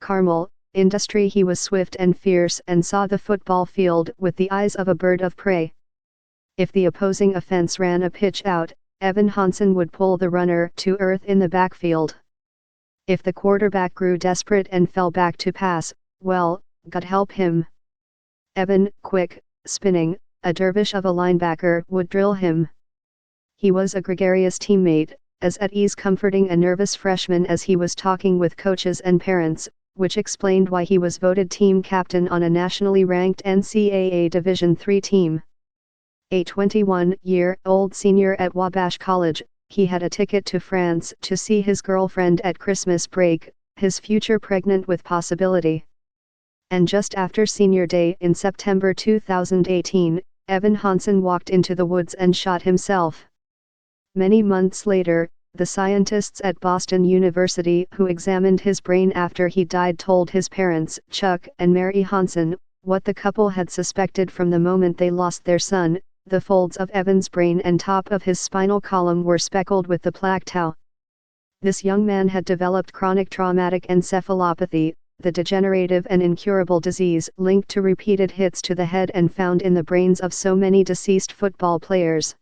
Carmel, industry. He was swift and fierce and saw the football field with the eyes of a bird of prey. If the opposing offense ran a pitch out, Evan Hansen would pull the runner to earth in the backfield. If the quarterback grew desperate and fell back to pass, well, God help him. Evan, quick, spinning, a dervish of a linebacker, would drill him. He was a gregarious teammate, as at ease comforting a nervous freshman as he was talking with coaches and parents, which explained why he was voted team captain on a nationally ranked NCAA Division III team. A 21-year-old senior at Wabash College, he had a ticket to France to see his girlfriend at Christmas break, his future pregnant with possibility. And just after senior day in September 2018, Evan Hansen walked into the woods and shot himself. Many months later, the scientists at Boston University who examined his brain after he died told his parents, Chuck and Mary Hansen, what the couple had suspected from the moment they lost their son. The folds of Evan's brain and top of his spinal column were speckled with the plaque tau. This young man had developed chronic traumatic encephalopathy, the degenerative and incurable disease linked to repeated hits to the head and found in the brains of so many deceased football players.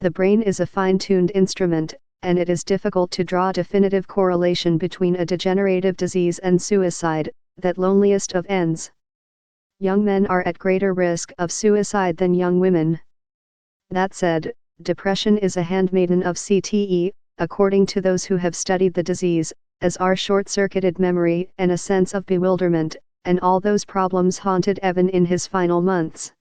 The brain is a fine-tuned instrument, and it is difficult to draw definitive correlation between a degenerative disease and suicide, that loneliest of ends. Young men are at greater risk of suicide than young women. That said, depression is a handmaiden of CTE, according to those who have studied the disease, as are short-circuited memory and a sense of bewilderment, and all those problems haunted Evan in his final months.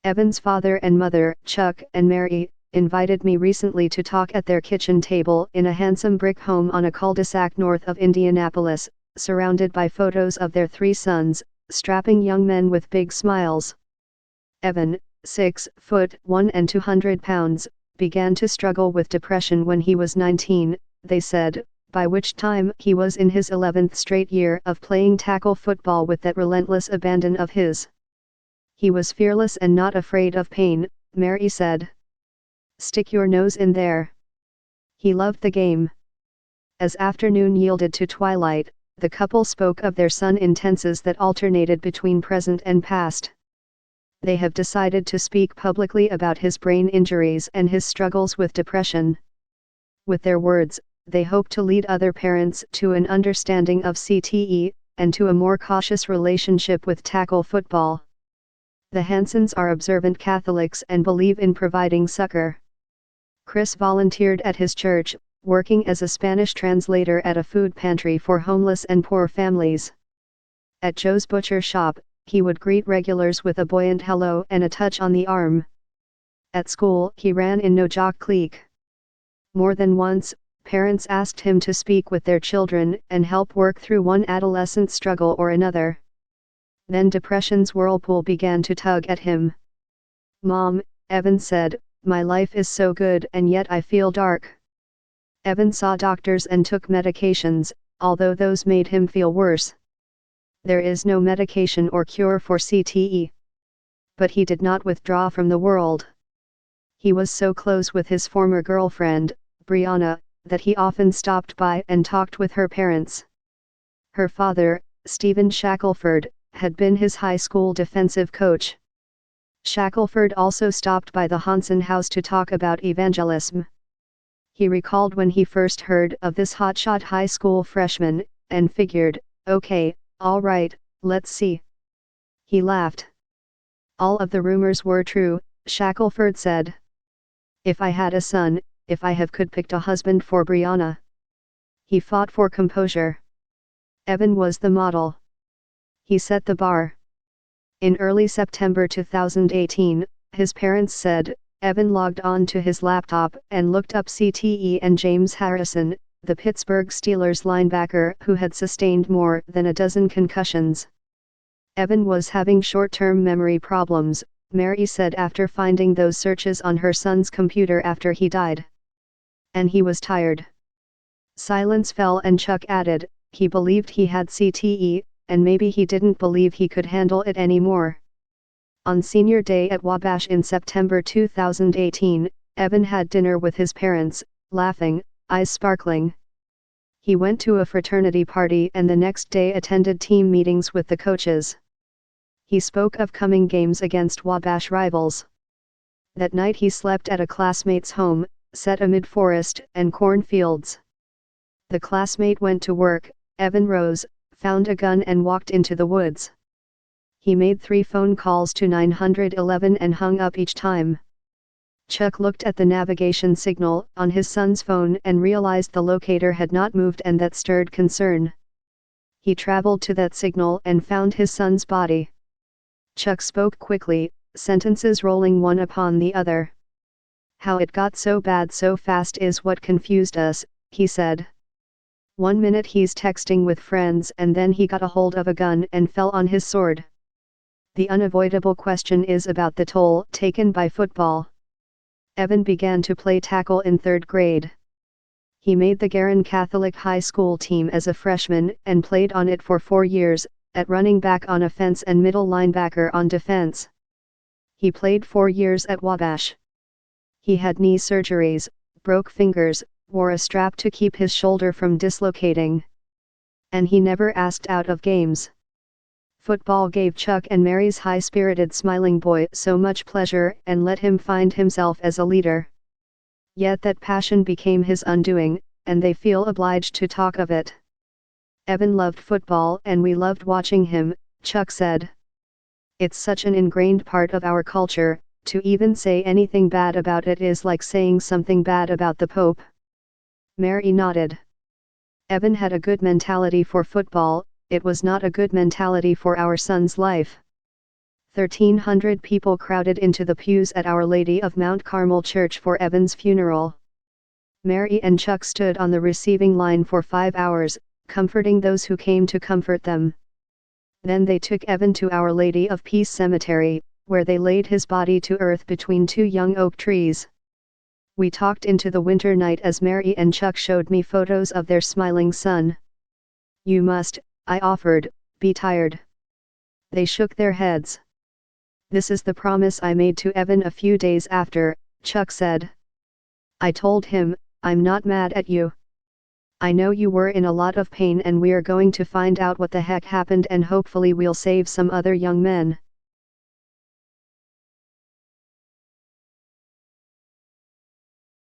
Evan's father and mother, Chuck and Mary, invited me recently to talk at their kitchen table in a handsome brick home on a cul-de-sac north of Indianapolis, surrounded by photos of their 3 sons, strapping young men with big smiles. Evan, 6'1" and 200 pounds, began to struggle with depression when he was 19, they said, by which time he was in his 11th straight year of playing tackle football with that relentless abandon of his. He was fearless and not afraid of pain, Mary said. Stick your nose in there. He loved the game. As afternoon yielded to twilight, the couple spoke of their son in tenses that alternated between present and past. They have decided to speak publicly about his brain injuries and his struggles with depression. With their words, they hope to lead other parents to an understanding of CTE, and to a more cautious relationship with tackle football. The Hansens are observant Catholics and believe in providing succor. Chris volunteered at his church, working as a Spanish translator at a food pantry for homeless and poor families. At Joe's butcher shop, he would greet regulars with a buoyant hello and a touch on the arm. At school, he ran in No Jock Clique. More than once, parents asked him to speak with their children and help work through one adolescent struggle or another. Then depression's whirlpool began to tug at him. Mom, Evan said, my life is so good and yet I feel dark. Evan saw doctors and took medications, although those made him feel worse. There is no medication or cure for CTE. But he did not withdraw from the world. He was so close with his former girlfriend, Brianna, that he often stopped by and talked with her parents. Her father, Stephen Shackelford, had been his high school defensive coach. Shackelford also stopped by the Hansen house to talk about evangelism. He recalled when he first heard of this hotshot high school freshman, and figured, okay, all right, let's see. He laughed. All of the rumors were true, Shackelford said. If I had a son, if I could picked a husband for Brianna. He fought for composure. Evan was the model. He set the bar. In early September 2018, his parents said, Evan logged on to his laptop and looked up CTE and James Harrison, the Pittsburgh Steelers linebacker who had sustained more than a dozen concussions. Evan was having short-term memory problems, Mary said after finding those searches on her son's computer after he died. And he was tired. Silence fell and Chuck added, he believed he had CTE, and maybe he didn't believe he could handle it anymore. On senior day at Wabash in September 2018, Evan had dinner with his parents, laughing, eyes sparkling. He went to a fraternity party and the next day attended team meetings with the coaches. He spoke of coming games against Wabash rivals. That night he slept at a classmate's home, set amid forest and cornfields. The classmate went to work. Evan rose, found a gun and walked into the woods. He made 3 phone calls to 911 and hung up each time. Chuck looked at the navigation signal on his son's phone and realized the locator had not moved, and that stirred concern. He traveled to that signal and found his son's body. Chuck spoke quickly, sentences rolling one upon the other. "How it got so bad so fast is what confused us," he said. "One minute he's texting with friends and then he got a hold of a gun and fell on his sword. The unavoidable question is about the toll taken by football." Evan began to play tackle in 3rd grade. He made the Garin Catholic High School team as a freshman and played on it for 4 years, at running back on offense and middle linebacker on defense. He played 4 years at Wabash. He had knee surgeries, broke fingers, wore a strap to keep his shoulder from dislocating. And he never asked out of games. Football gave Chuck and Mary's high-spirited smiling boy so much pleasure and let him find himself as a leader. Yet that passion became his undoing, and they feel obliged to talk of it. "Evan loved football and we loved watching him," Chuck said. "It's such an ingrained part of our culture, to even say anything bad about it is like saying something bad about the Pope." Mary nodded. "Evan had a good mentality for football. It was not a good mentality for our son's life." 1,300 people crowded into the pews at Our Lady of Mount Carmel Church for Evan's funeral. Mary and Chuck stood on the receiving line for 5 hours, comforting those who came to comfort them. Then they took Evan to Our Lady of Peace Cemetery, where they laid his body to earth between 2 young oak trees. We talked into the winter night as Mary and Chuck showed me photos of their smiling son. "You must," I offered, "be tired." They shook their heads. "This is the promise I made to Evan a few days after," Chuck said. "I told him, I'm not mad at you. I know you were in a lot of pain and we're going to find out what the heck happened and hopefully we'll save some other young men."